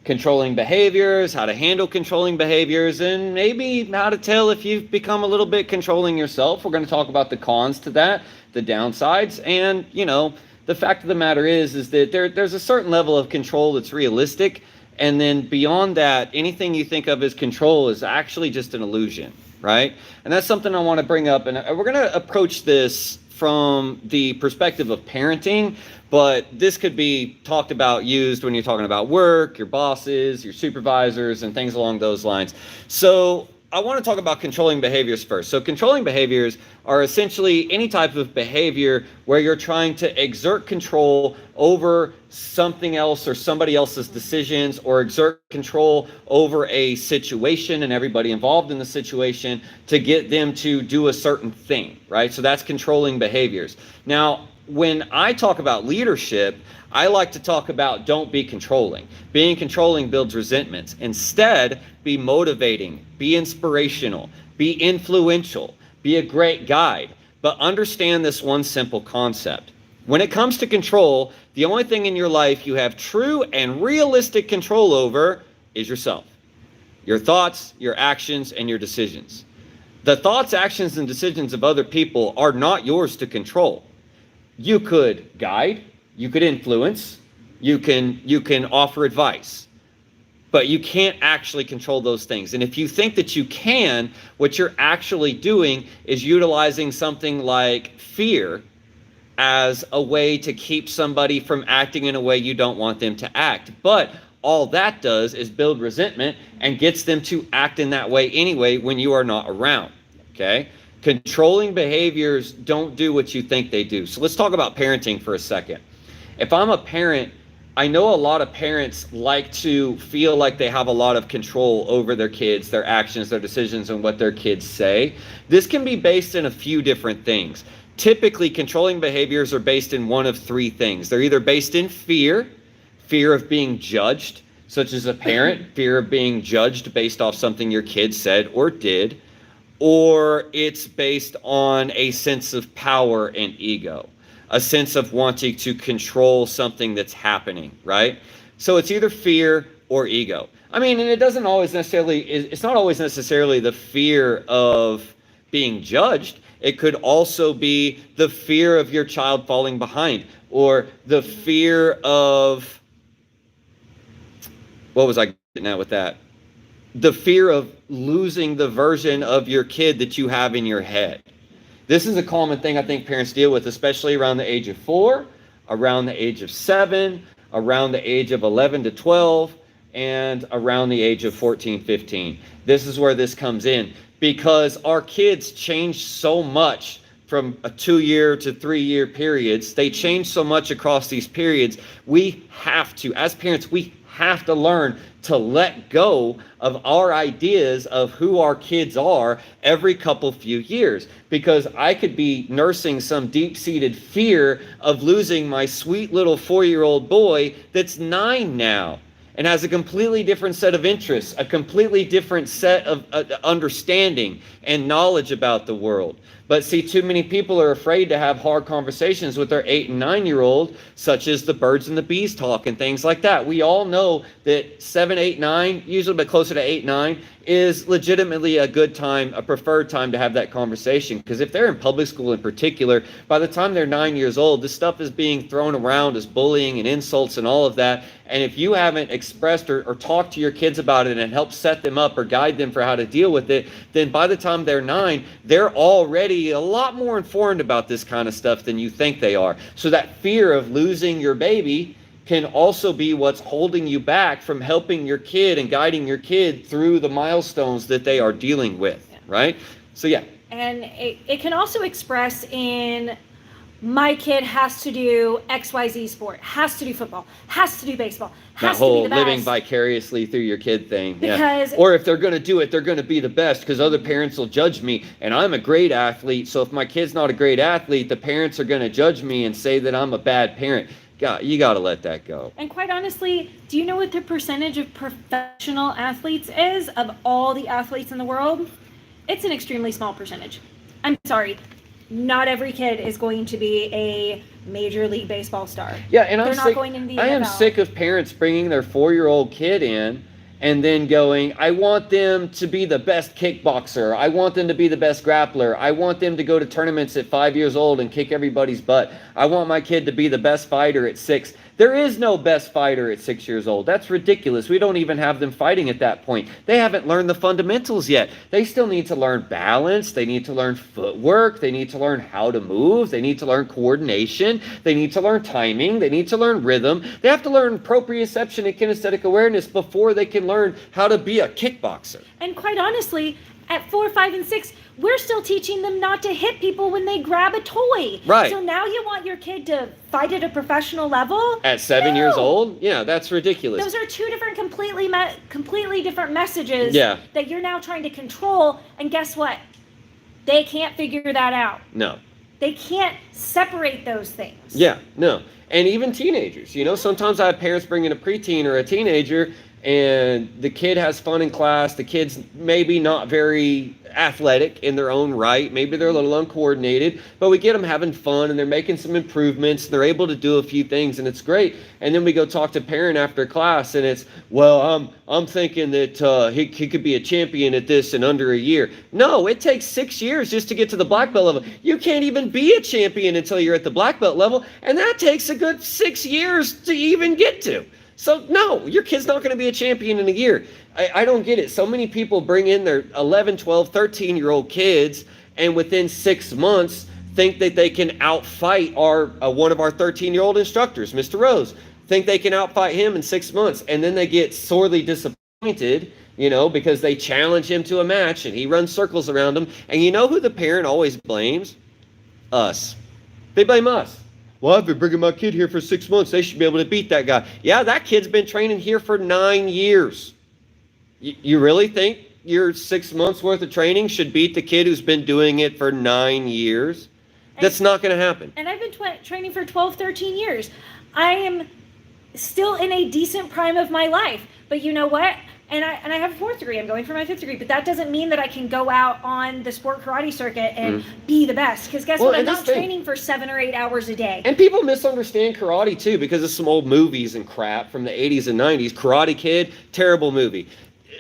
controlling behaviors, how to handle controlling behaviors, and maybe how to tell if you've become a little bit controlling yourself. We're going to talk about the cons to that, the downsides, and the fact of the matter is that there's a certain level of control that's realistic, and then beyond that, anything you think of as control is actually just an illusion, right? And that's something I want to bring up, and we're going to approach this from the perspective of parenting, but this could be used when you're talking about work, your bosses, your supervisors, and things along those lines. So I want to talk about controlling behaviors first. So controlling behaviors are essentially any type of behavior where you're trying to exert control over something else or somebody else's decisions, or exert control over a situation and everybody involved in the situation to get them to do a certain thing, right? So that's controlling behaviors. Now, when I talk about leadership, I like to talk about don't be controlling. Being controlling builds resentments. Instead, be motivating, be inspirational, be influential, be a great guide. But understand this one simple concept. When it comes to control, the only thing in your life you have true and realistic control over is yourself. Your thoughts, your actions, and your decisions. The thoughts, actions, and decisions of other people are not yours to control. You could guide, you could influence, you can offer advice, but you can't actually control those things. And if you think that you can, what you're actually doing is utilizing something like fear as a way to keep somebody from acting in a way you don't want them to act. But all that does is build resentment and gets them to act in that way anyway when you are not around, okay? Controlling behaviors don't do what you think they do. So let's talk about parenting for a second. If I'm a parent, I know a lot of parents like to feel like they have a lot of control over their kids, their actions, their decisions, and what their kids say. This can be based in a few different things. Typically, controlling behaviors are based in one of three things. They're either based in fear of being judged, such as a parent, fear of being judged based off something your kid said or did, or it's based on a sense of power and ego, a sense of wanting to control something that's happening, right? So it's either fear or ego. I mean, and it's not always necessarily the fear of being judged. It could also be the fear of your child falling behind, or the fear of, what was I getting at with that? The fear of losing the version of your kid that you have in your head. This is a common thing I think parents deal with, especially around the age of 4, around the age of 7, around the age of 11 to 12, and around the age of 14, 15. This is where this comes in, because our kids change so much from a 2-year to 3-year periods. They change so much across these periods. We have to, as parents, we have to learn to let go of our ideas of who our kids are every few years, because I could be nursing some deep-seated fear of losing my sweet little 4-year-old boy that's 9 now and has a completely different set of interests, a completely different set of understanding and knowledge about the world. But see, too many people are afraid to have hard conversations with their 8 and 9-year-old, such as the birds and the bees talk and things like that. We all know that 7, 8, 9, usually a bit closer to 8, 9, is legitimately a good time, a preferred time to have that conversation. Because if they're in public school in particular, by the time they're 9 years old, this stuff is being thrown around as bullying and insults and all of that. And if you haven't expressed or talked to your kids about it and helped set them up or guide them for how to deal with it, then by the time they're 9, they're already a lot more informed about this kind of stuff than you think they are. So that fear of losing your baby can also be what's holding you back from helping your kid and guiding your kid through the milestones that they are dealing with, right? So yeah. And it can also express in, my kid has to do XYZ sport, has to do football, has to do baseball, has that whole to be the best. Living vicariously through your kid thing. Because, yeah. Or if they're going to do it, they're going to be the best because other parents will judge me, and I'm a great athlete. So if my kid's not a great athlete, the parents are going to judge me and say that I'm a bad parent. God, you got to let that go. And quite honestly, do you know what the percentage of professional athletes is of all the athletes in the world? It's an extremely small percentage. I'm sorry. not every kid is going to be a Major League Baseball star. Yeah, and They're not going into the I am NFL. sick of parents bringing their 4-year-old kid in and then going, I want them to be the best kickboxer. I want them to be the best grappler. I want them to go to tournaments at 5 years old and kick everybody's butt. I want my kid to be the best fighter at 6. There is no best fighter at 6 years old. That's ridiculous. We don't even have them fighting at that point. They haven't learned the fundamentals yet. They still need to learn balance. They need to learn footwork. They need to learn how to move. They need to learn coordination. They need to learn timing. They need to learn rhythm. They have to learn proprioception and kinesthetic awareness before they can learn how to be a kickboxer. And quite honestly, at 4, 5, and 6, we're still teaching them not to hit people when they grab a toy. Right. So now you want your kid to fight at a professional level? At 7 years old? Yeah, that's ridiculous. Those are two different, completely different messages Yeah. that you're now trying to control. And guess what? They can't figure that out. No. They can't separate those things. Yeah, no. And even teenagers, sometimes I have parents bring in a preteen or a teenager and the kid has fun in class. The kid's maybe not very athletic in their own right. Maybe they're a little uncoordinated, but we get them having fun and they're making some improvements. And they're able to do a few things and it's great. And then we go talk to parent after class and it's, well, I'm thinking that he could be a champion at this in under a year. No, it takes 6 years just to get to the black belt level. You can't even be a champion until you're at the black belt level. And that takes a good 6 years to even get to. So, no, your kid's not going to be a champion in a year. I don't get it. So many people bring in their 11, 12, 13-year-old kids, and within 6 months think that they can outfight one of our 13-year-old instructors, Mr. Rose. Think they can outfight him in 6 months, and then they get sorely disappointed, because they challenge him to a match, and he runs circles around them. And you know who the parent always blames? Us. They blame us. Well, I've been bringing my kid here for 6 months. They should be able to beat that guy. Yeah, that kid's been training here for 9 years. You really think your 6 months worth of training should beat the kid who's been doing it for 9 years? That's not going to happen. And I've been training for 12, 13 years. I am still in a decent prime of my life. But you know what? And I have a 4th degree. I'm going for my 5th degree. But that doesn't mean that I can go out on the sport karate circuit and be the best. Because guess what? I'm not training for 7 or 8 hours a day. And people misunderstand karate, too, because of some old movies and crap from the 80s and 90s. Karate Kid, terrible movie.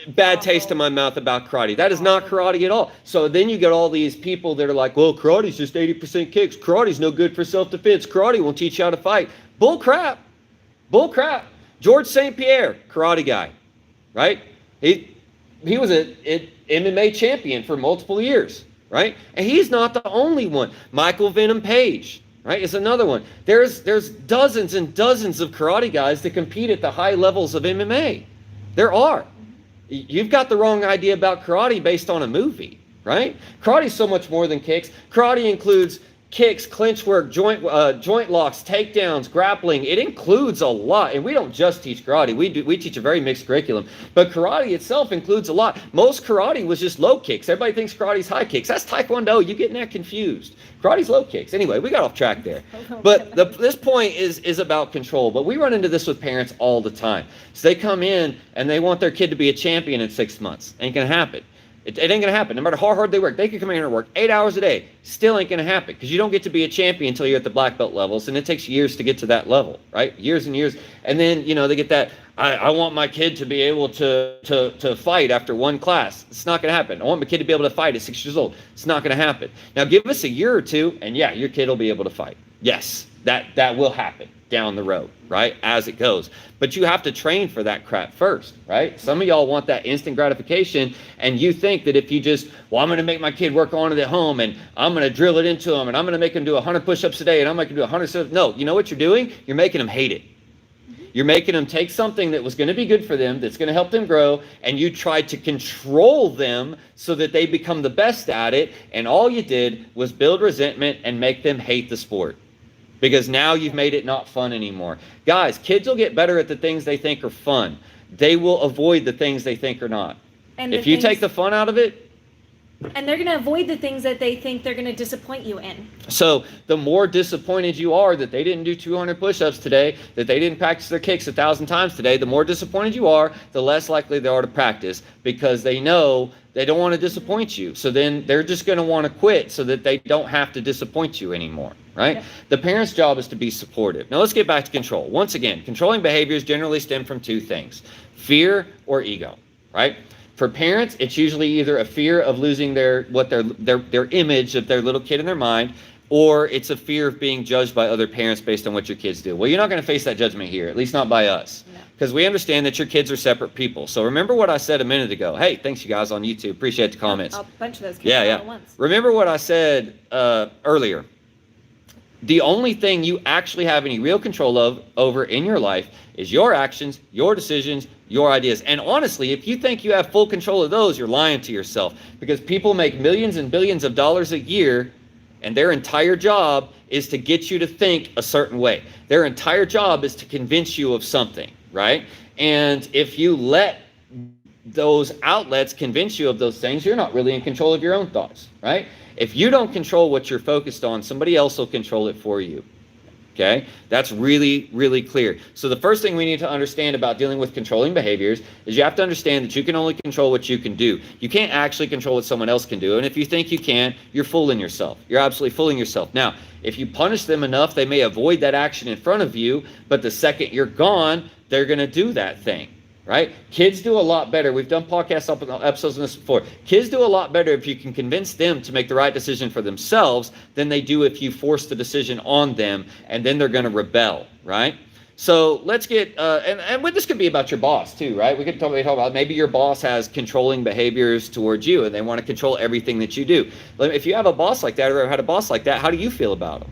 Bad taste in my mouth about karate. That is not karate at all. So then you get all these people that are like, well, karate's just 80% kicks. Karate's no good for self-defense. Karate won't teach you how to fight. Bull crap. Bull crap. George St. Pierre, karate guy. Right? He was an MMA champion for multiple years, right? And he's not the only one. Michael Venom Page, right, is another one. There's dozens and dozens of karate guys that compete at the high levels of MMA. There are. You've got the wrong idea about karate based on a movie, right? Karate is so much more than kicks. Karate includes kicks, clinch work, joint locks, takedowns, grappling. It includes a lot. And we don't just teach karate. We teach a very mixed curriculum. But karate itself includes a lot. Most karate was just low kicks. Everybody thinks karate's high kicks. That's taekwondo. You're getting that confused. Karate's low kicks. Anyway, we got off track there. But this point is about control. But we run into this with parents all the time. So they come in and they want their kid to be a champion in 6 months. Ain't gonna happen. It ain't going to happen. No matter how hard they work, they could come in here and work 8 hours a day. Still ain't going to happen because you don't get to be a champion until you're at the black belt levels, and it takes years to get to that level, right? Years and years. And then, they get that, I want my kid to be able to fight after one class. It's not going to happen. I want my kid to be able to fight at 6 years old. It's not going to happen. Now, give us a year or two, and yeah, your kid will be able to fight. Yes, that will happen down the road, right, as it goes. But you have to train for that crap first, right? Some of y'all want that instant gratification, and you think that if you just, I'm going to make my kid work on it at home, and I'm going to drill it into him, and I'm going to make him do 100 push-ups a day, and I'm going to do 100 sit-ups. No, you know what you're doing? You're making them hate it. You're making them take something that was going to be good for them, that's going to help them grow, and you tried to control them so that they become the best at it, and all you did was build resentment and make them hate the sport. Because now you've made it not fun anymore. Guys, kids will get better at the things they think are fun. They will avoid the things they think are not. And if you take the fun out of it, And they're going to avoid the things that they think they're going to disappoint you in. So the more disappointed you are that they didn't do 200 push-ups today, that they didn't practice their kicks 1,000 times today, the more disappointed you are, the less likely they are to practice, because they know they don't want to disappoint you. So then they're just going to want to quit so that they don't have to disappoint you anymore, right? Yep. The parent's job is to be supportive. Now let's get back to control. Once again, controlling behaviors generally stem from two things: fear or ego, right? For parents, it's usually either a fear of losing their image of their little kid in their mind, or it's a fear of being judged by other parents based on what your kids do. Well, you're not going to face that judgment here, at least not by us, because we understand that your kids are separate people. So remember what I said a minute ago. Hey, thanks you guys on YouTube. Appreciate the comments. A bunch of those kids Yeah. all at once. Remember what I said earlier. The only thing you actually have any real control over in your life is your actions, your decisions, your ideas. And honestly, if you think you have full control of those, you're lying to yourself, because people make millions and billions of dollars a year, and their entire job is to get you to think a certain way. Their entire job is to convince you of something, right? And if you let those outlets convince you of those things, you're not really in control of your own thoughts, right? If you don't control what you're focused on, somebody else will control it for you. Okay? That's really, really clear. So the first thing we need to understand about dealing with controlling behaviors is you have to understand that you can only control what you can do. You can't actually control what someone else can do. And if you think you can, you're fooling yourself. You're absolutely fooling yourself. Now, if you punish them enough, they may avoid that action in front of you, but the second you're gone, they're going to do that thing. Right? Kids do a lot better. We've done podcast episodes on this before. Kids do a lot better if you can convince them to make the right decision for themselves than they do if you force the decision on them, and then they're going to rebel, right? So let's get, and this could be about your boss too, right? We could talk about maybe your boss has controlling behaviors towards you, and they want to control everything that you do. If you have a boss like that, or ever had a boss like that, how do you feel about them?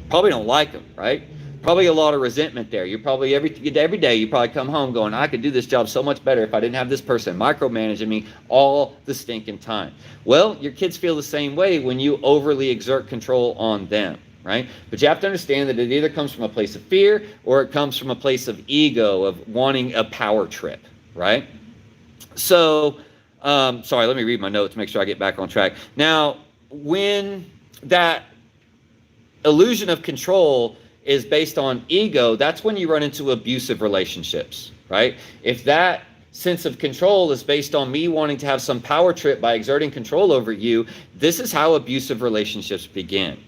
Probably don't like them, right? Probably a lot of resentment there. You're probably every day you probably come home going, I could do this job so much better if I didn't have this person micromanaging me all the stinking time. Well, your kids feel the same way when you overly exert control on them, right? But you have to understand that it either comes from a place of fear or it comes from a place of ego, of wanting a power trip, right? So, sorry, let me read my notes, make sure I get back on track. Now, when that illusion of control is based on ego, that's when you run into abusive relationships, right? If that sense of control is based on me wanting to have some power trip by exerting control over you, this is how abusive relationships begin.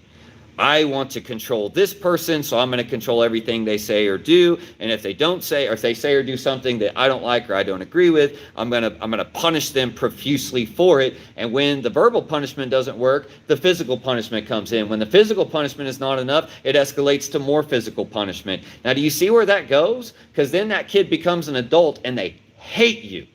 I want to control this person, so I'm going to control everything they say or do. And if they don't say, or if they say or do something that I don't like or I don't agree with, I'm going to punish them profusely for it. And when the verbal punishment doesn't work, the physical punishment comes in. When the physical punishment is not enough, it escalates to more physical punishment. Now, do you see where that goes? Because then that kid becomes an adult and they hate you.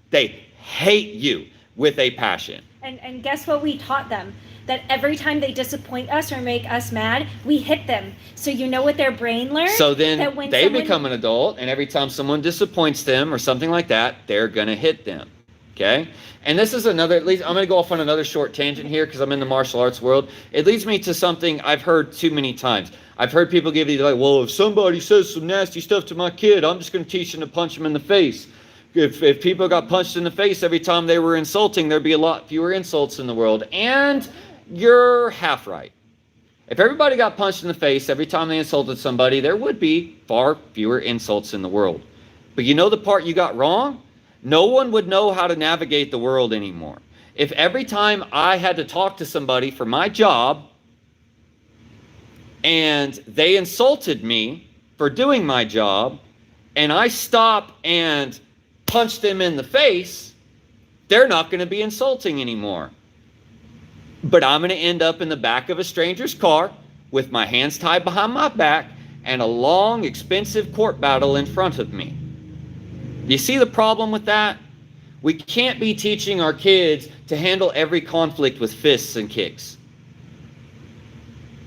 They hate you with a passion. And guess what we taught them? That every time they disappoint us or make us mad, we hit them. So you know what their brain learned? So then that when they become an adult, and every time someone disappoints them or something like that, they're going to hit them. Okay? And this is another, at least I'm going to go off on another short tangent here because I'm in the martial arts world. It leads me to something I've heard too many times. I've heard people give you like, well, if somebody says some nasty stuff to my kid, I'm just going to teach them to punch him in the face. If people got punched in the face every time they were insulting, there'd be a lot fewer insults in the world. And you're half right. If everybody got punched in the face every time they insulted somebody, there would be far fewer insults in the world. But you know the part you got wrong? No one would know how to navigate the world anymore. If every time I had to talk to somebody for my job and they insulted me for doing my job, and I stop and punch them in the face, they're not going to be insulting anymore. But I'm going to end up in the back of a stranger's car with my hands tied behind my back and a long, expensive court battle in front of me. Do you see the problem with that? We can't be teaching our kids to handle every conflict with fists and kicks.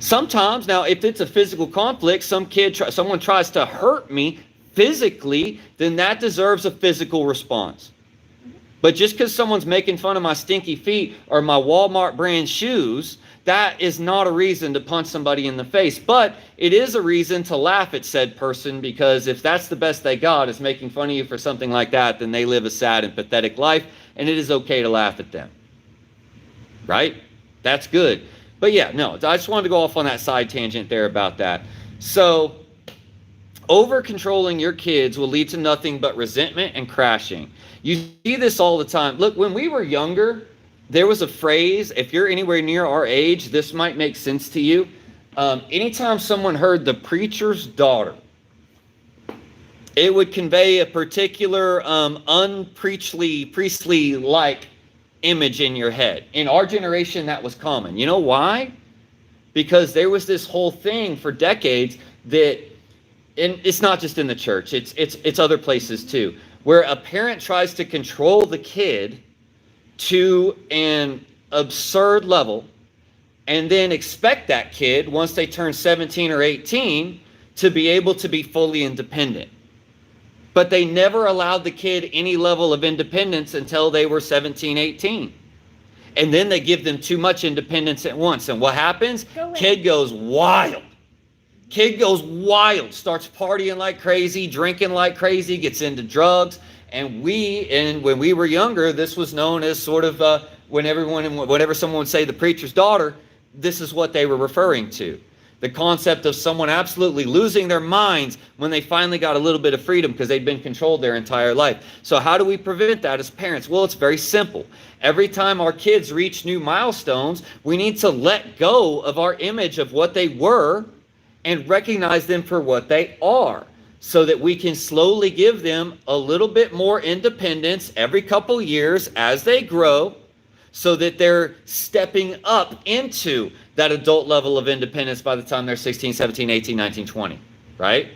Sometimes, now, if it's a physical conflict, someone tries to hurt me physically, then that deserves a physical response. But just because someone's making fun of my stinky feet or my Walmart brand shoes, that is not a reason to punch somebody in the face. But it is a reason to laugh at said person, because if that's the best they got is making fun of you for something like that, then they live a sad and pathetic life, and it is okay to laugh at them. right? That's good. But yeah, no, I just wanted to go off on that side tangent there about that. So over controlling your kids will lead to nothing but resentment and crashing. You see this all the time. Look, when we were younger, there was a phrase, if you're anywhere near our age, this might make sense to you. Anytime someone heard the preacher's daughter, it would convey a particular priestly-like image in your head. In our generation, that was common. You know why? Because there was this whole thing for decades that, and it's not just in the church, it's other places too, where a parent tries to control the kid to an absurd level and then expect that kid, once they turn 17 or 18, to be able to be fully independent. But they never allowed the kid any level of independence until they were 17, 18. And then they give them too much independence at once. And what happens? Kid goes wild. Kid goes wild, starts partying like crazy, drinking like crazy, gets into drugs. And when we were younger, this was known as sort of, whenever someone would say the preacher's daughter, this is what they were referring to. The concept of someone absolutely losing their minds when they finally got a little bit of freedom because they'd been controlled their entire life. So how do we prevent that as parents? Well, it's very simple. Every time our kids reach new milestones, we need to let go of our image of what they were and recognize them for what they are, so that we can slowly give them a little bit more independence every couple years as they grow, so that they're stepping up into that adult level of independence by the time they're 16, 17, 18, 19, 20, right?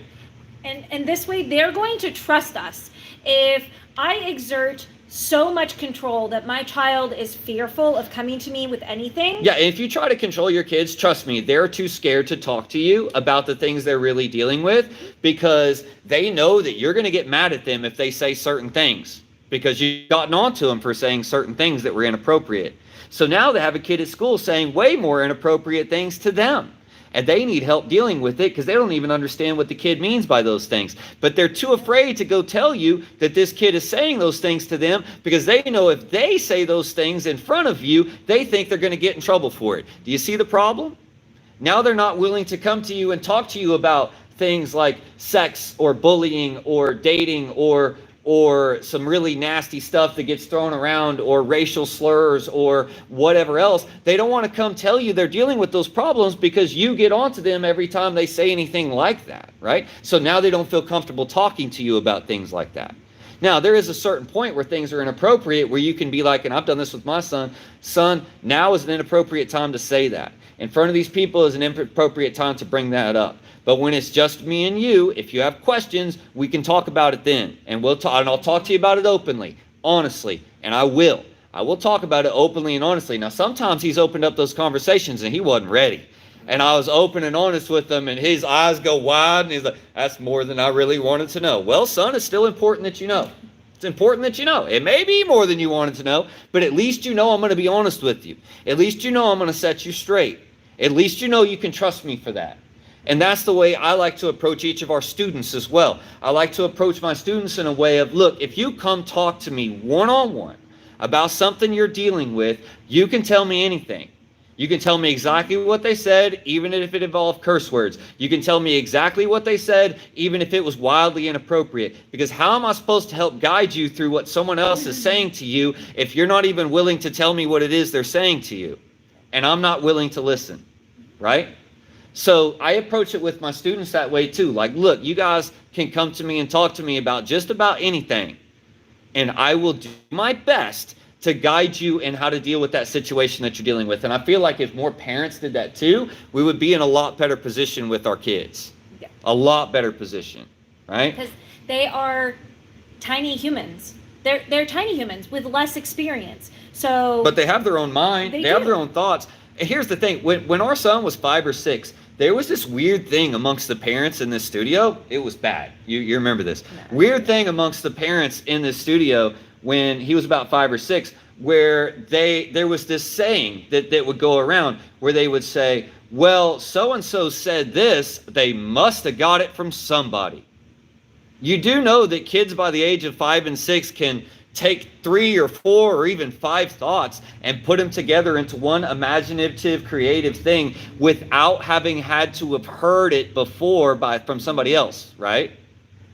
And this way, they're going to trust us. If I exert so much control that my child is fearful of coming to me with anything. Yeah, if you try to control your kids, trust me, they're too scared to talk to you about the things they're really dealing with, because they know that you're going to get mad at them if they say certain things, because you've gotten onto them for saying certain things that were inappropriate. So now they have a kid at school saying way more inappropriate things to them. And they need help dealing with it because they don't even understand what the kid means by those things. But they're too afraid to go tell you that this kid is saying those things to them, because they know if they say those things in front of you, they think they're going to get in trouble for it. Do you see the problem? Now they're not willing to come to you and talk to you about things like sex or bullying or dating or some really nasty stuff that gets thrown around, or racial slurs or whatever else. They don't want to come tell you they're dealing with those problems because you get onto them every time they say anything like that, right? So now they don't feel comfortable talking to you about things like that. Now, there is a certain point where things are inappropriate, where you can be like, and I've done this with my son, now is an inappropriate time to say that. In front of these people is an inappropriate time to bring that up. But when it's just me and you, if you have questions, we can talk about it then. And I'll talk to you about it openly, honestly, and I will. I will talk about it openly and honestly. Now, sometimes he's opened up those conversations and he wasn't ready. And I was open and honest with him, and his eyes go wide, and he's like, that's more than I really wanted to know. Well, son, it's still important that you know. It's important that you know. It may be more than you wanted to know, but at least you know I'm going to be honest with you. At least you know I'm going to set you straight. At least you know you can trust me for that. And that's the way I like to approach each of our students as well. I like to approach my students in a way of, look, if you come talk to me one-on-one about something you're dealing with, you can tell me anything. You can tell me exactly what they said, even if it involved curse words. You can tell me exactly what they said, even if it was wildly inappropriate. Because how am I supposed to help guide you through what someone else is saying to you if you're not even willing to tell me what it is they're saying to you? And I'm not willing to listen, right? So I approach it with my students that way too. Like, look, you guys can come to me and talk to me about just about anything, and I will do my best to guide you in how to deal with that situation that you're dealing with. And I feel like if more parents did that too, we would be in a lot better position with our kids. Yeah. A lot better position, right? Because they are tiny humans. They're tiny humans with less experience. So, but they have their own mind. They have their own thoughts. And here's the thing. When our son was 5 or 6, there was this weird thing amongst the parents in this studio. It was bad. You remember this. No. Weird thing amongst the parents in this studio when he was about 5 or 6, where there was this saying that would go around where they would say, well, so-and-so said this, they must have got it from somebody. You do know that kids by the age of 5 and 6 can take 3 or 4 or even 5 thoughts and put them together into one imaginative, creative thing without having had to have heard it before from somebody else, right?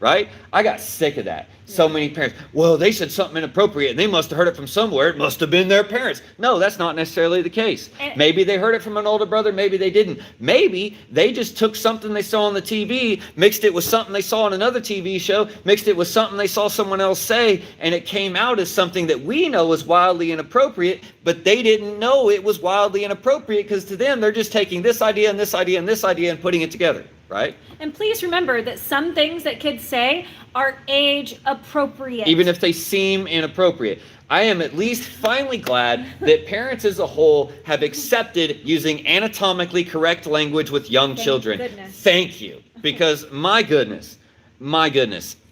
Right? I got sick of that. So many parents, well, they said something inappropriate and they must have heard it from somewhere. It must have been their parents. No, that's not necessarily the case. Maybe they heard it from an older brother. Maybe they didn't. Maybe they just took something they saw on the TV, mixed it with something they saw on another TV show, mixed it with something they saw someone else say, and it came out as something that we know is wildly inappropriate, but they didn't know it was wildly inappropriate because to them, they're just taking this idea and this idea and this idea and putting it together, right? And please remember that some things that kids say are age appropriate. Even if they seem inappropriate. I am at least finally glad that parents as a whole have accepted using anatomically correct language with young children. Goodness. Thank you. Because my goodness,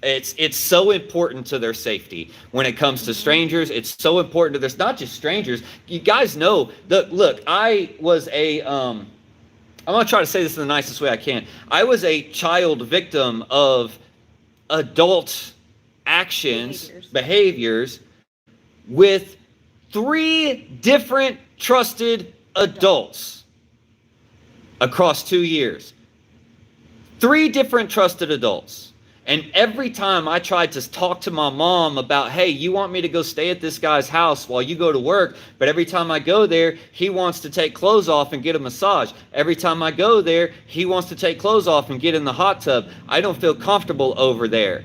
it's so important to their safety when it comes to strangers. It's so important to this, not just strangers. You guys know that, look, I was I'm going to try to say this in the nicest way I can. I was a child victim of adult actions, behaviors with 3 different trusted adults across 2 years. 3 different trusted adults. And every time I tried to talk to my mom about, hey, you want me to go stay at this guy's house while you go to work, but every time I go there, he wants to take clothes off and get a massage. Every time I go there, he wants to take clothes off and get in the hot tub. I don't feel comfortable over there.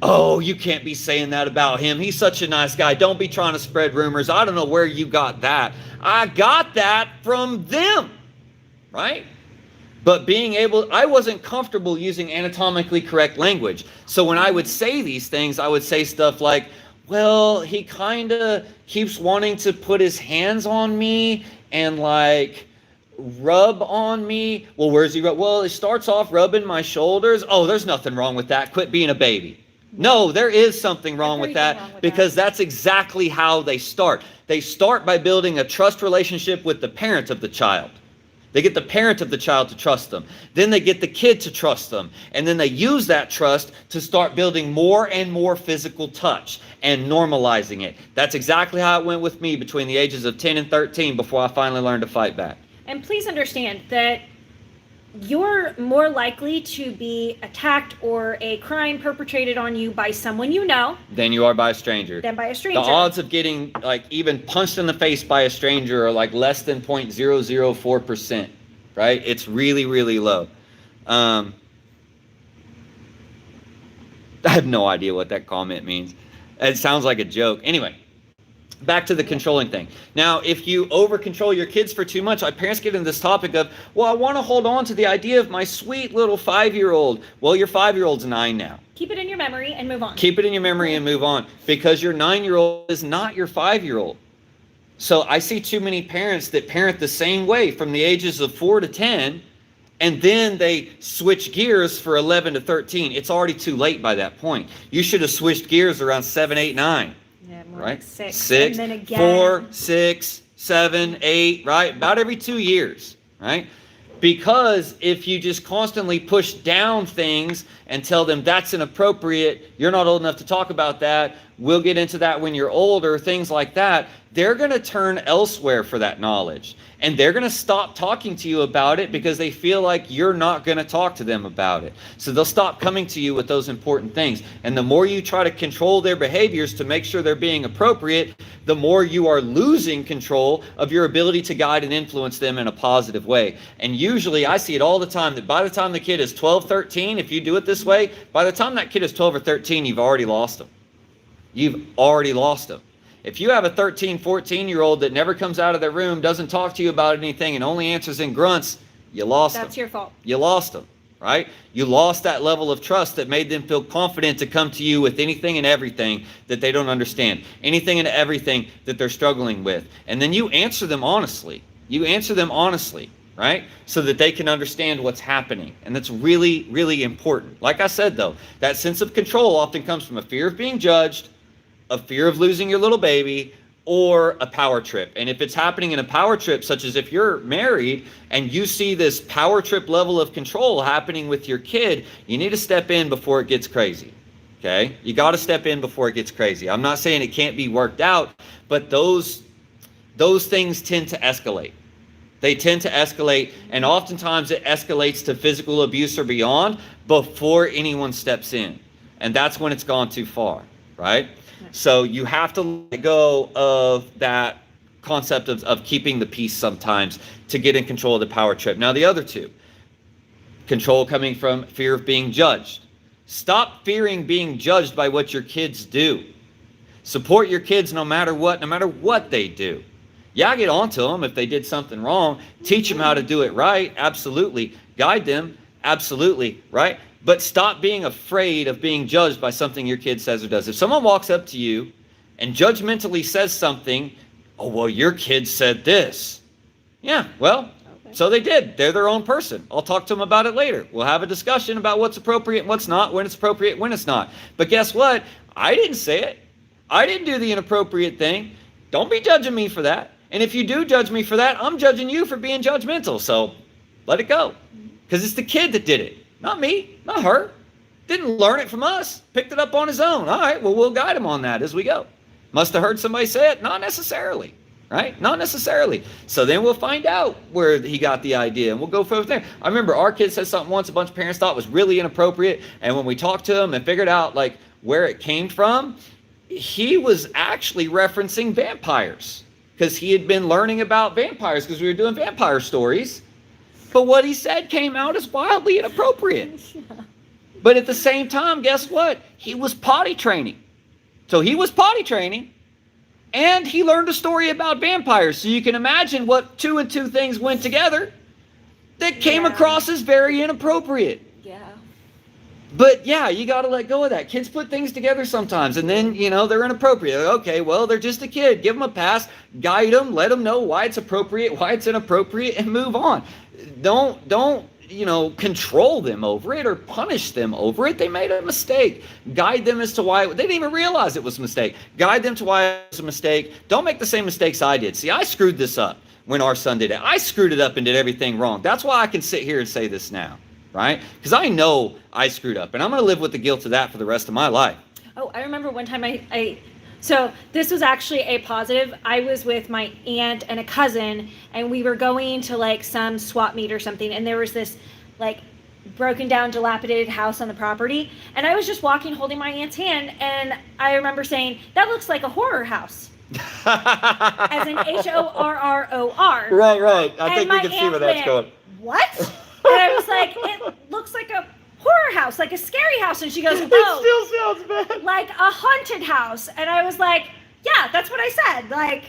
Oh, you can't be saying that about him. He's such a nice guy. Don't be trying to spread rumors. I don't know where you got that. I got that from them, right? But I wasn't comfortable using anatomically correct language. So when I would say these things, I would say stuff like, well, he kind of keeps wanting to put his hands on me and like rub on me. Well, where's he rub? Well, it starts off rubbing my shoulders. Oh, there's nothing wrong with that. Quit being a baby. No, there is something wrong with that because that's exactly how they start. They start by building a trust relationship with the parent of the child. They get the parent of the child to trust them. Then they get the kid to trust them. And then they use that trust to start building more and more physical touch and normalizing it. That's exactly how it went with me between the ages of 10 and 13 before I finally learned to fight back. And please understand that you're more likely to be attacked or a crime perpetrated on you by someone you know than you are by a stranger. Than by a stranger. The odds of getting like even punched in the face by a stranger are like less than 0.004%, right? It's really, really low. I have no idea what that comment means. It sounds like a joke. Anyway. Back to the controlling thing. Now, if you over-control your kids for too much, parents get into this topic of, well, I want to hold on to the idea of my sweet little 5-year-old. Well, your 5-year-old's 9 now. Keep it in your memory and move on. Keep it in your memory and move on because your 9-year-old is not your 5-year-old. So I see too many parents that parent the same way from the ages of 4 to 10, and then they switch gears for 11 to 13. It's already too late by that point. You should have switched gears around 7, 8, 9. Yeah, more right? Like 6. And then again. 4, 6, 7, 8, right? About every 2 years, right? Because if you just constantly push down things and tell them that's inappropriate, you're not old enough to talk about that, we'll get into that when you're older, things like that, they're going to turn elsewhere for that knowledge. And they're going to stop talking to you about it because they feel like you're not going to talk to them about it. So they'll stop coming to you with those important things. And the more you try to control their behaviors to make sure they're being appropriate, the more you are losing control of your ability to guide and influence them in a positive way. And usually I see it all the time that by the time the kid is 12, 13, if you do it this way, by the time that kid is 12 or 13, you've already lost them. You've already lost them. If you have a 13, 14-year-old that never comes out of their room, doesn't talk to you about anything, and only answers in grunts, you lost them. That's your fault. You lost them, right? You lost that level of trust that made them feel confident to come to you with anything and everything that they don't understand, anything and everything that they're struggling with. And then you answer them honestly. You answer them honestly, right? So that they can understand what's happening. And that's really, really important. Like I said, though, that sense of control often comes from a fear of being judged, a fear of losing your little baby, or a power trip. And if it's happening in a power trip, such as if you're married and you see this power trip level of control happening with your kid, you need to step in before it gets crazy. Okay? You got to step in before it gets crazy. I'm not saying it can't be worked out, but those things tend to escalate. They tend to escalate, and oftentimes it escalates to physical abuse or beyond before anyone steps in. And that's when it's gone too far, right? So you have to let go of that concept of keeping the peace sometimes to get in control of the power trip. Now, the other two, control coming from fear of being judged. Stop fearing being judged by what your kids do. Support your kids no matter what they do. Yeah, get on to them if they did something wrong. Teach them how to do it right. Absolutely. Guide them. Absolutely. Right? But stop being afraid of being judged by something your kid says or does. If someone walks up to you and judgmentally says something, oh, well, your kid said this. Yeah, well, so they did. They're their own person. I'll talk to them about it later. We'll have a discussion about what's appropriate and what's not, when it's appropriate, when it's not. But guess what? I didn't say it. I didn't do the inappropriate thing. Don't be judging me for that. And if you do judge me for that, I'm judging you for being judgmental. So let it go. Because it's the kid that did it. Not me. Not her. Didn't learn it from us. Picked it up on his own. All right, well, we'll guide him on that as we go. Must have heard somebody say it? Not necessarily. Right? Not necessarily. So then we'll find out where he got the idea, and we'll go from there. I remember our kid said something once a bunch of parents thought was really inappropriate, and when we talked to him and figured out like where it came from, he was actually referencing vampires because he had been learning about vampires because we were doing vampire stories. But what he said came out as wildly inappropriate. But at the same time, guess what? He was potty training. So he was potty training, and he learned a story about vampires. So you can imagine what two and two things went together that came across as very inappropriate. Yeah. But yeah, you got to let go of that. Kids put things together sometimes, and then, they're inappropriate. Okay, well, they're just a kid. Give them a pass. Guide them. Let them know why it's appropriate, why it's inappropriate, and move on. Don't control them over it or punish them over it. They made a mistake. Guide them as to why. They didn't even realize it was a mistake. Guide them to why it was a mistake. Don't make the same mistakes I did. See, I screwed this up when our son did it. I screwed it up and did everything wrong. That's why I can sit here and say this now, right? Because I know I screwed up, and I'm going to live with the guilt of that for the rest of my life. Oh, I remember one time so this was actually a positive. I was with my aunt and a cousin, and we were going to like some swap meet or something, and there was this like broken down, dilapidated house on the property, and I was just walking holding my aunt's hand, and I remember saying, that looks like a horror house. As in HORROR. Right. I think we can see where that's going. What? And I was like, it looks like a horror house, like a scary house. And she goes, It still sounds bad. like a haunted house. And I was like, yeah, that's what I said. Like,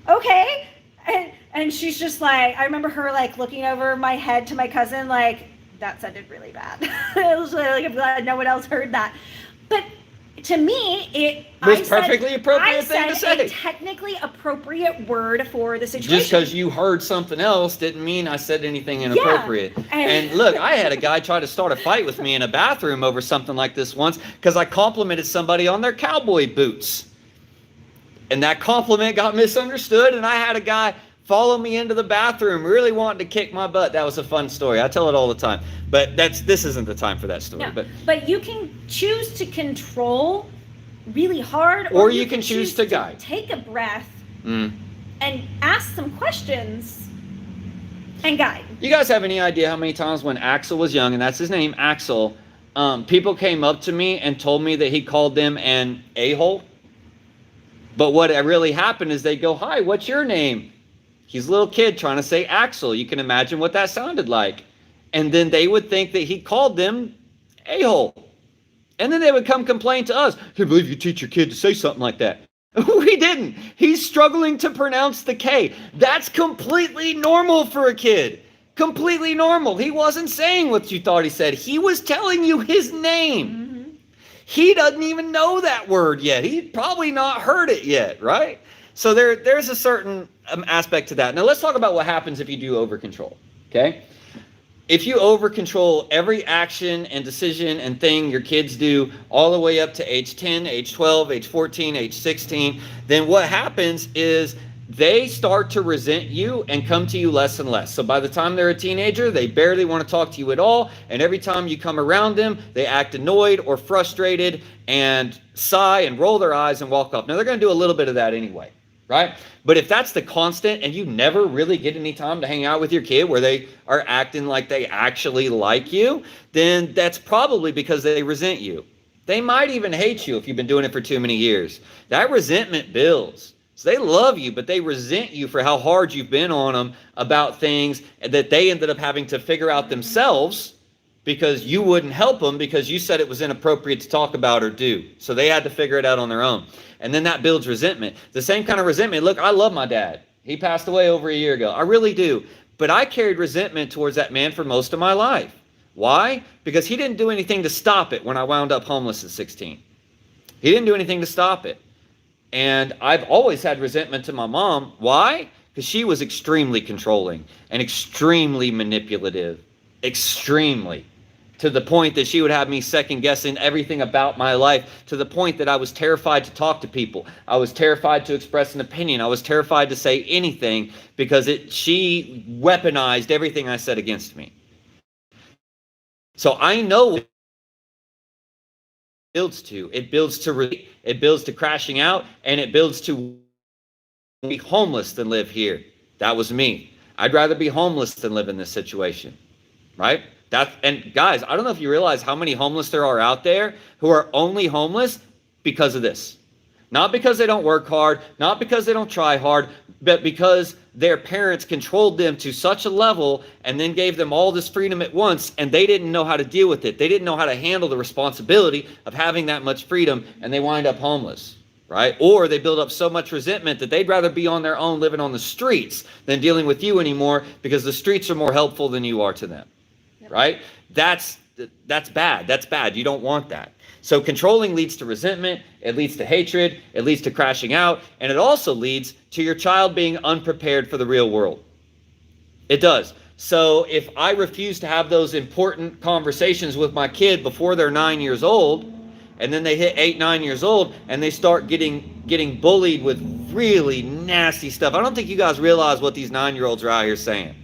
okay. And she's just like, I remember her like looking over my head to my cousin, like, that sounded really bad. It was like, I'm glad no one else heard that. But to me, it was perfectly appropriate thing to say. A technically appropriate word for the situation. Just because you heard something else didn't mean I said anything inappropriate. Yeah. And look, I had a guy try to start a fight with me in a bathroom over something like this once because I complimented somebody on their cowboy boots. And that compliment got misunderstood, and I had a guy follow me into the bathroom really wanting to kick my butt. That was a fun story. I tell it all the time. But this isn't the time for that story. No, but you can choose to control really hard, or you can choose to guide. Take a breath and ask some questions and guide. You guys have any idea how many times when Axel was young, and that's his name, Axel, people came up to me and told me that he called them an a-hole? But what really happened is they go, hi, what's your name? He's a little kid trying to say Axel. You can imagine what that sounded like. And then they would think that he called them a-hole. And then they would come complain to us. I can't believe you teach your kid to say something like that. We didn't. He's struggling to pronounce the K. That's completely normal for a kid. Completely normal. He wasn't saying what you thought he said. He was telling you his name. Mm-hmm. He doesn't even know that word yet. He'd probably not heard it yet, right? So there's a certain aspect to that. Now let's talk about what happens if you do over control, okay? If you over control every action and decision and thing your kids do all the way up to age 10, age 12, age 14, age 16, then what happens is they start to resent you and come to you less and less. So by the time they're a teenager, they barely want to talk to you at all. And every time you come around them, they act annoyed or frustrated and sigh and roll their eyes and walk off. Now, they're going to do a little bit of that anyway, right? But if that's the constant and you never really get any time to hang out with your kid where they are acting like they actually like you, then that's probably because they resent you. They might even hate you if you've been doing it for too many years. That resentment builds. So they love you, but they resent you for how hard you've been on them about things that they ended up having to figure out themselves because you wouldn't help them because you said it was inappropriate to talk about or do. So they had to figure it out on their own. And then that builds resentment. The same kind of resentment. Look, I love my dad. He passed away over a year ago. I really do. But I carried resentment towards that man for most of my life. Why? Because he didn't do anything to stop it when I wound up homeless at 16. He didn't do anything to stop it. And I've always had resentment to my mom. Why? Because she was extremely controlling and extremely manipulative. Extremely. To the point that she would have me second guessing everything about my life, to the point that I was terrified to talk to people. I was terrified to express an opinion. I was terrified to say anything because she weaponized everything I said against me. So I know it builds to. It builds to crashing out, and it builds to be homeless than live here. That was me. I'd rather be homeless than live in this situation, right? And guys, I don't know if you realize how many homeless there are out there who are only homeless because of this. Not because they don't work hard, not because they don't try hard, but because their parents controlled them to such a level and then gave them all this freedom at once, and they didn't know how to deal with it. They didn't know how to handle the responsibility of having that much freedom, and they wind up homeless, right? Or they build up so much resentment that they'd rather be on their own living on the streets than dealing with you anymore because the streets are more helpful than you are to them, right? That's bad. That's bad. You don't want that. So controlling leads to resentment, it leads to hatred, it leads to crashing out, and it also leads to your child being unprepared for the real world. It does. So if I refuse to have those important conversations with my kid before they're 9 years old, and then they hit 8, 9 years old, and they start getting bullied with really nasty stuff. I don't think you guys realize what these 9-year-olds are out here saying.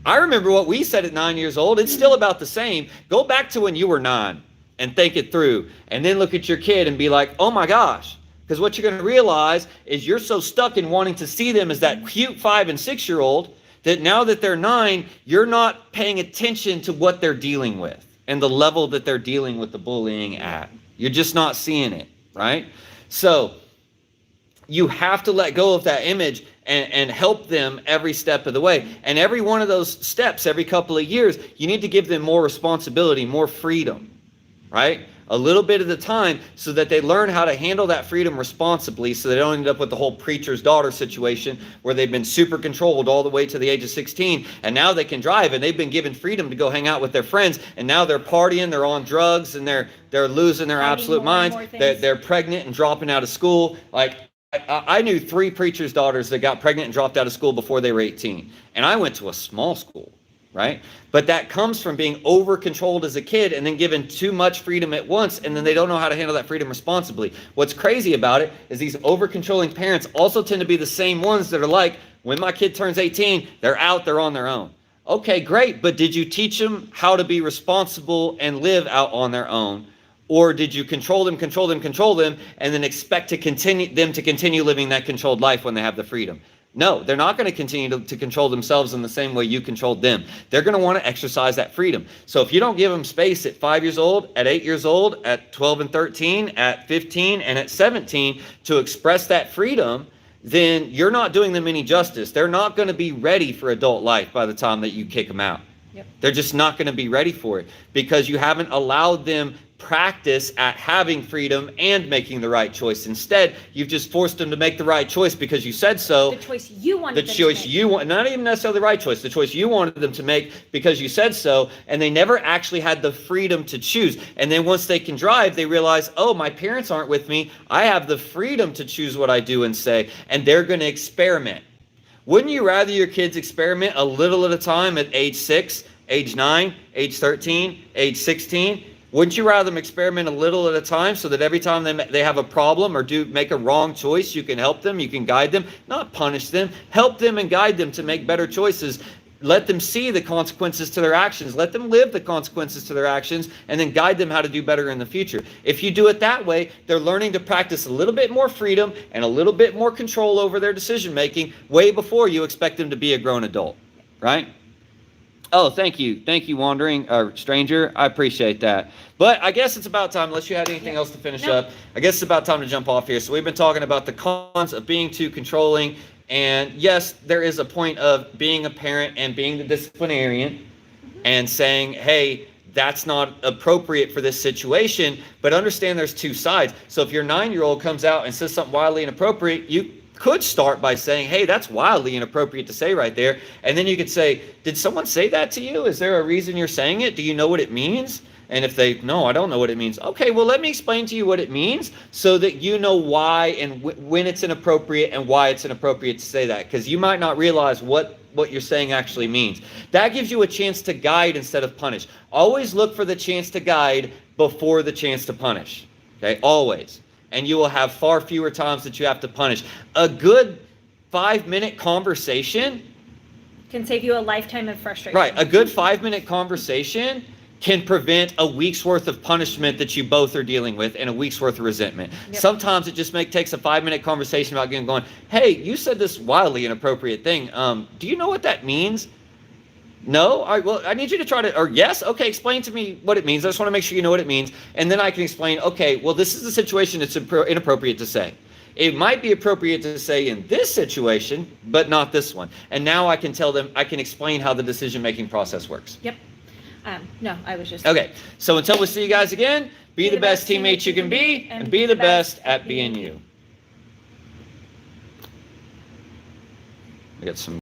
I remember what we said at 9 years old. It's still about the same. Go back to when you were 9. And think it through, and then look at your kid and be like, oh my gosh. Because what you're going to realize is you're so stuck in wanting to see them as that cute 5 and 6 year old that now that they're 9, you're not paying attention to what they're dealing with and the level that they're dealing with the bullying at. You're just not seeing it, right? So you have to let go of that image and help them every step of the way. And every one of those steps, every couple of years, you need to give them more responsibility, more freedom. Right? A little bit at a time so that they learn how to handle that freedom responsibly so they don't end up with the whole preacher's daughter situation where they've been super controlled all the way to the age of 16 and now they can drive and they've been given freedom to go hang out with their friends and now they're partying, they're on drugs and they're losing their absolute minds. They're pregnant and dropping out of school. Like I knew 3 preachers' daughters that got pregnant and dropped out of school before they were 18. And I went to a small school. Right? But that comes from being over-controlled as a kid and then given too much freedom at once, and then they don't know how to handle that freedom responsibly. What's crazy about it is these over-controlling parents also tend to be the same ones that are like, when my kid turns 18, they're out, they're on their own. Okay, great, but did you teach them how to be responsible and live out on their own? Or did you control them, and then expect to continue living that controlled life when they have the freedom? No, they're not going to continue to control themselves in the same way you controlled them. They're going to want to exercise that freedom. So if you don't give them space at 5 years old, at 8 years old, at 12 and 13, at 15, and at 17 to express that freedom, then you're not doing them any justice. They're not going to be ready for adult life by the time that you kick them out. Yep. They're just not going to be ready for it because you haven't allowed them practice at having freedom and making the right choice. Instead, you've just forced them to make the right choice because you said so. The choice you wanted them to make. The choice you want, not even necessarily the right choice, the choice you wanted them to make because you said so, and they never actually had the freedom to choose. And then once they can drive, they realize, oh, my parents aren't with me. I have the freedom to choose what I do and say, and they're going to experiment. Wouldn't you rather your kids experiment a little at a time at age 6, age 9, age 13, age 16? Wouldn't you rather them experiment a little at a time so that every time they have a problem or make a wrong choice, you can help them, you can guide them, not punish them, help them and guide them to make better choices. Let them see the consequences to their actions. Let them live the consequences to their actions, and then guide them how to do better in the future. If you do it that way, they're learning to practice a little bit more freedom and a little bit more control over their decision making way before you expect them to be a grown adult, right? Oh, thank you. Thank you, wandering stranger. I appreciate that. But I guess it's about time, unless you had anything else to finish up, I guess it's about time to jump off here. So we've been talking about the cons of being too controlling. And yes, there is a point of being a parent and being the disciplinarian and saying, hey, that's not appropriate for this situation. But understand there's two sides. So if your 9-year-old comes out and says something wildly inappropriate, you could start by saying, hey, that's wildly inappropriate to say right there. And then you could say, did someone say that to you? Is there a reason you're saying it? Do you know what it means? And if they, no, I don't know what it means. Okay, well, let me explain to you what it means so that you know why and when it's inappropriate and why it's inappropriate to say that. Because you might not realize what you're saying actually means. That gives you a chance to guide instead of punish. Always look for the chance to guide before the chance to punish. Okay, always. And you will have far fewer times that you have to punish. A good 5-minute conversation can save you a lifetime of frustration. Right. A good 5-minute conversation can prevent a week's worth of punishment that you both are dealing with and a week's worth of resentment. Yep. Sometimes it just takes a 5-minute conversation about going, hey, you said this wildly inappropriate thing. Do you know what that means? No? All right, well, I need you to try to, or yes? Okay, explain to me what it means. I just want to make sure you know what it means. And then I can explain, okay, well, this is the situation it's inappropriate to say. It might be appropriate to say in this situation, but not this one. And now I can tell them, I can explain how the decision-making process works. Yep. No, I was just... Okay, so until we see you guys again, be the best teammates you can be, and be the best at being you. We got some